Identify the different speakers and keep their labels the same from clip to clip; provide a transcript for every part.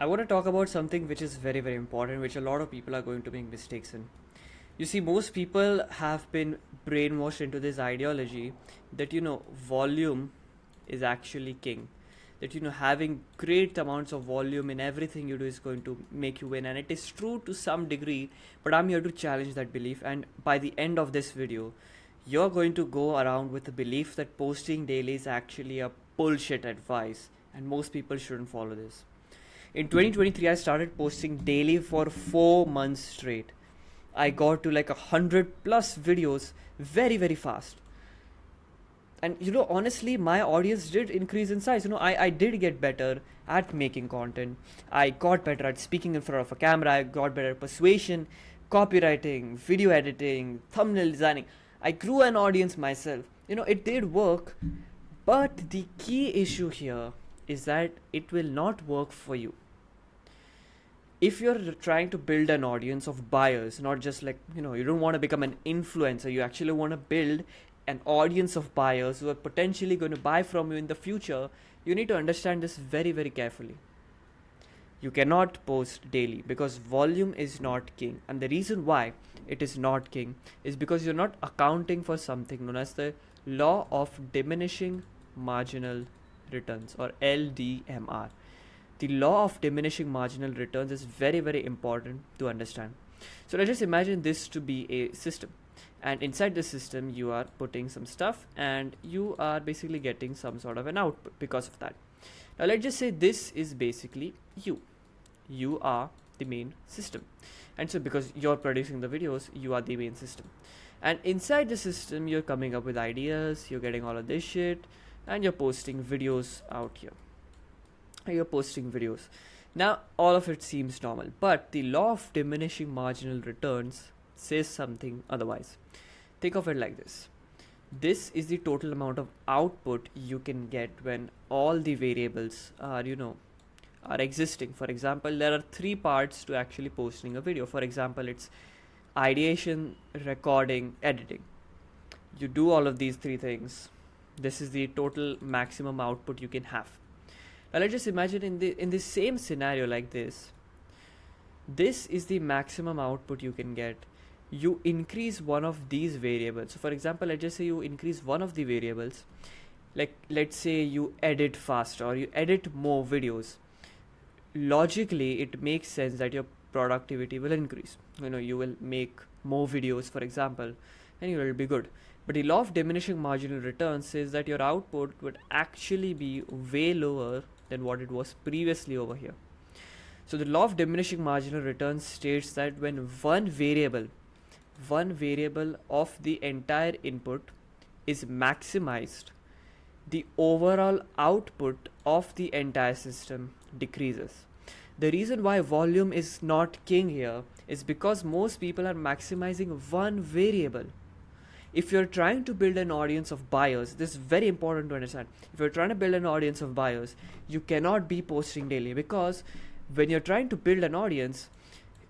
Speaker 1: I want to talk about something which is very, very important, which a lot of people are going to make mistakes in. You see, most people have been brainwashed into this ideology that, volume is actually king. That, having great amounts of volume in everything you do is going to make you win. And it is true to some degree, but I'm here to challenge that belief. And by the end of this video, you're going to go around with the belief that posting daily is actually a bullshit advice. And most people shouldn't follow this. In 2023, I started posting daily for 4 months straight. I got to like 100+ videos very, very fast. And honestly, my audience did increase in size. I did get better at making content. I got better at speaking in front of a camera. I got better at persuasion, copywriting, video editing, thumbnail designing. I grew an audience myself. It did work. But the key issue here is that it will not work for you. If you're trying to build an audience of buyers, not just like, you don't want to become an influencer, you actually want to build an audience of buyers who are potentially going to buy from you in the future, you need to understand this very, very carefully. You cannot post daily because volume is not king. And the reason why it is not king is because you're not accounting for something known as the law of diminishing marginal returns, or LDMR. The law of diminishing marginal returns is very, very important to understand. So let's just imagine this to be a system, and inside the system you are putting some stuff and you are basically getting some sort of an output because of that. Now let's just say this is basically you are the main system, and so because you're producing the videos, you are the main system, and inside the system you're coming up with ideas, you're getting all of this shit, and you're posting videos out here. You're posting videos. Now all of it seems normal, but the law of diminishing marginal returns says something otherwise. Think of it like this. This is the total amount of output you can get when all the variables are existing. For example, there are 3 parts to actually posting a video. For example, it's ideation, recording, editing. You do all of these 3 things. This is the total maximum output you can have. Now let's just imagine in the same scenario like this. This is the maximum output you can get. You increase one of these variables. So for example, let's just say you increase one of the variables. Like let's say you edit faster or you edit more videos. Logically, it makes sense that your productivity will increase. You will make more videos, for example, and you will be good. But the law of diminishing marginal returns says that your output would actually be way lower than what it was previously over here. So the law of diminishing marginal returns states that when one variable of the entire input is maximized, the overall output of the entire system decreases. The reason why volume is not king here is because most people are maximizing one variable. If you're trying to build an audience of buyers, this is very important to understand. If you're trying to build an audience of buyers, you cannot be posting daily, because when you're trying to build an audience,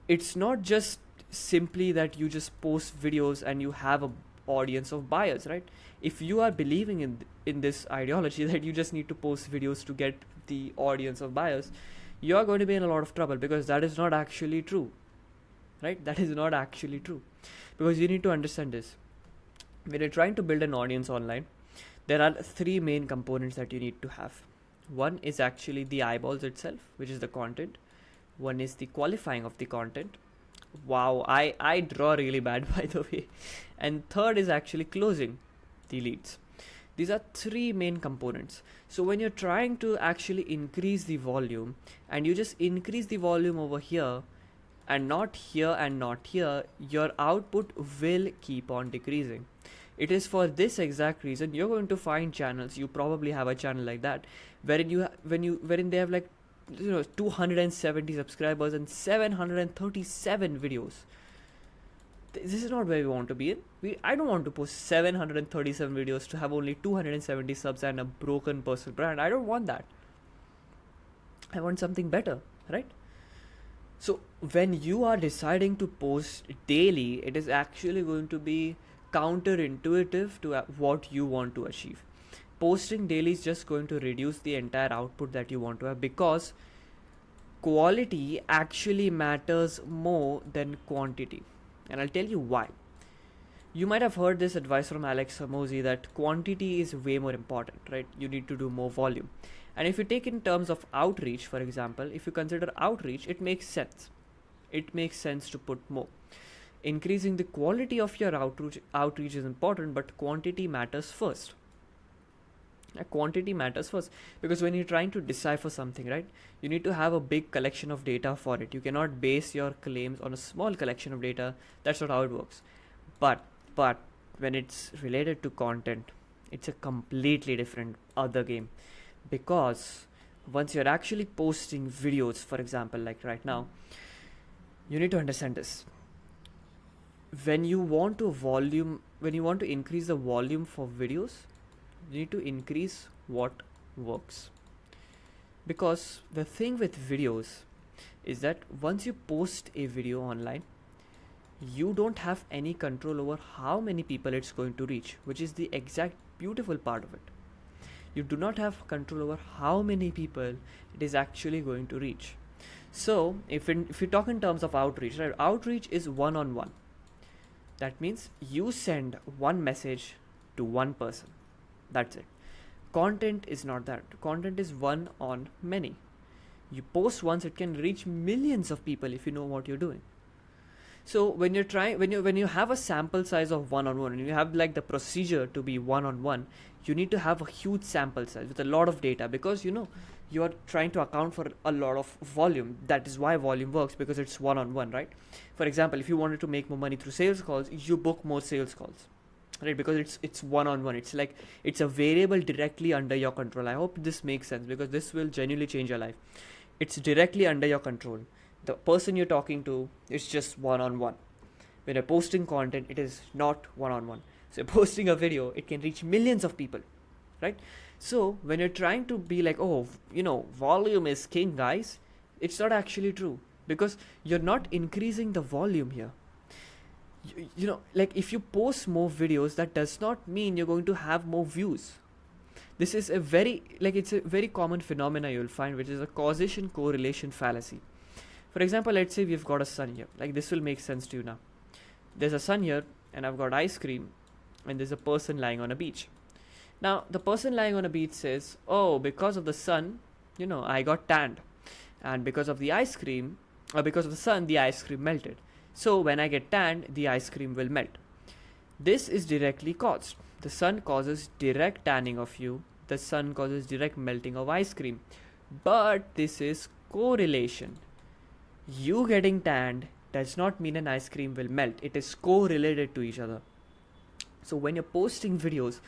Speaker 1: it's not just simply that you just post videos and you have an audience of buyers, right? If you are believing in this ideology that you just need to post videos to get the audience of buyers, you're going to be in a lot of trouble, because that is not actually true, right? That is not actually true, because you need to understand this. When you're trying to build an audience online, there are 3 main components that you need to have. One is actually the eyeballs itself, which is the content. One is the qualifying of the content. Wow, I draw really bad, by the way. And third is actually closing the leads. These are 3 main components. So when you're trying to actually increase the volume, and you just increase the volume over here and not here and not here, your output will keep on decreasing. It is for this exact reason you're going to find channels. You probably have a channel like that, wherein they have like 270 subscribers and 737 videos. This is not where we want to be in. I don't want to post 737 videos to have only 270 subs and a broken personal brand. I don't want that. I want something better, right? So when you are deciding to post daily, it is actually going to be counterintuitive to what you want to achieve. Posting daily is just going to reduce the entire output that you want to have, because quality actually matters more than quantity. And I'll tell you why. You might have heard this advice from Alex Hormozi that quantity is way more important, right? You need to do more volume. And if you take in terms of outreach, for example, if you consider outreach, it makes sense. It makes sense to put more. Increasing the quality of your outreach is important, but quantity matters first. Quantity matters first, because when you're trying to decipher something, right, you need to have a big collection of data for it. You cannot base your claims on a small collection of data. That's not how it works. But when it's related to content, it's a completely different other game, because once you're actually posting videos, for example, like right now, you need to understand this. When you want to increase the volume for videos, you need to increase what works. Because the thing with videos is that once you post a video online, you don't have any control over how many people it's going to reach, which is the exact beautiful part of it. You do not have control over how many people it is actually going to reach. So if you talk in terms of outreach, right, outreach is one-on-one. That means you send one message to one person. That's it. Content is not that. Content is one on many. You post once, it can reach millions of people if you know what you're doing. So when you have a sample size of one-on-one, and you have like the procedure to be one-on-one, you need to have a huge sample size with a lot of data, because you are trying to account for a lot of volume. That is why volume works, because it's one-on-one, right? For example, if you wanted to make more money through sales calls, you book more sales calls, right? Because it's one-on-one. It's like it's a variable directly under your control. I hope this makes sense, because this will genuinely change your life. It's directly under your control. The person you're talking to is just one-on-one. When you're posting content, it is not one-on-one. So you're posting a video, it can reach millions of people, right? So when you're trying to be like, volume is king, guys, it's not actually true, because you're not increasing the volume here. Like if you post more videos, that does not mean you're going to have more views. This is it's a very common phenomena you'll find, which is a causation correlation fallacy. For example, let's say we've got a sun here. Like this will make sense to you now. There's a sun here, and I've got ice cream, and there's a person lying on a beach. Now, the person lying on a beach says, oh, because of the sun, I got tanned. And because of the ice cream, or because of the sun, the ice cream melted. So when I get tanned, the ice cream will melt. This is directly caused. The sun causes direct tanning of you. The sun causes direct melting of ice cream. But this is correlation. You getting tanned does not mean an ice cream will melt. It is correlated to each other. So when you're posting videos,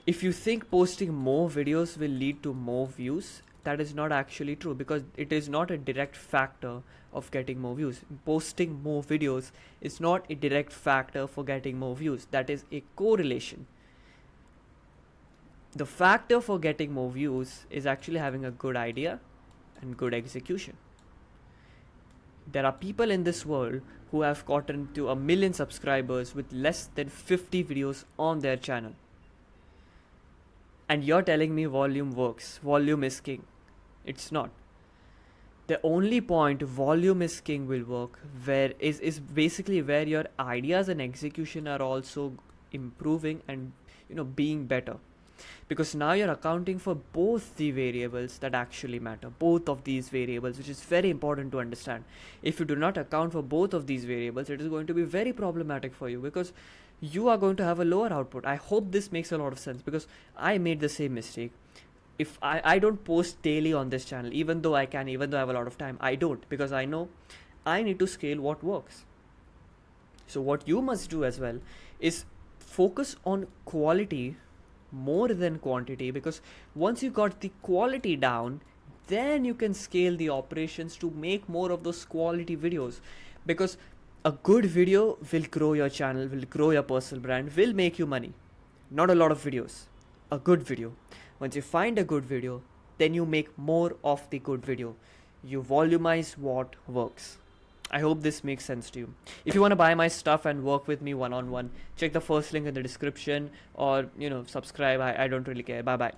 Speaker 1: if you think posting more videos will lead to more views, that is not actually true, because it is not a direct factor of getting more views. Posting more videos is not a direct factor for getting more views. That is a correlation. The factor for getting more views is actually having a good idea and good execution. There are people in this world who have gotten to 1 million subscribers with less than 50 videos on their channel. And you're telling me volume works. Volume is king. It's not. The only point volume is king will work is basically where your ideas and execution are also improving and being better. Because now you're accounting for both the variables that actually matter, both of these variables, which is very important to understand. If you do not account for both of these variables, it is going to be very problematic for you, because you are going to have a lower output. I hope this makes a lot of sense, because I made the same mistake. If I don't post daily on this channel, even though I have a lot of time, I don't, because I know I need to scale what works. So what you must do as well is focus on quality more than quantity, because once you got the quality down, then you can scale the operations to make more of those quality videos. Because a good video will grow your channel, will grow your personal brand, will make you money. Not a lot of videos, a good video. Once you find a good video, then you make more of the good video. You volumize what works. I hope this makes sense to you. If you want to buy my stuff and work with me one-on-one, check the first link in the description, or subscribe. I don't really care. Bye bye.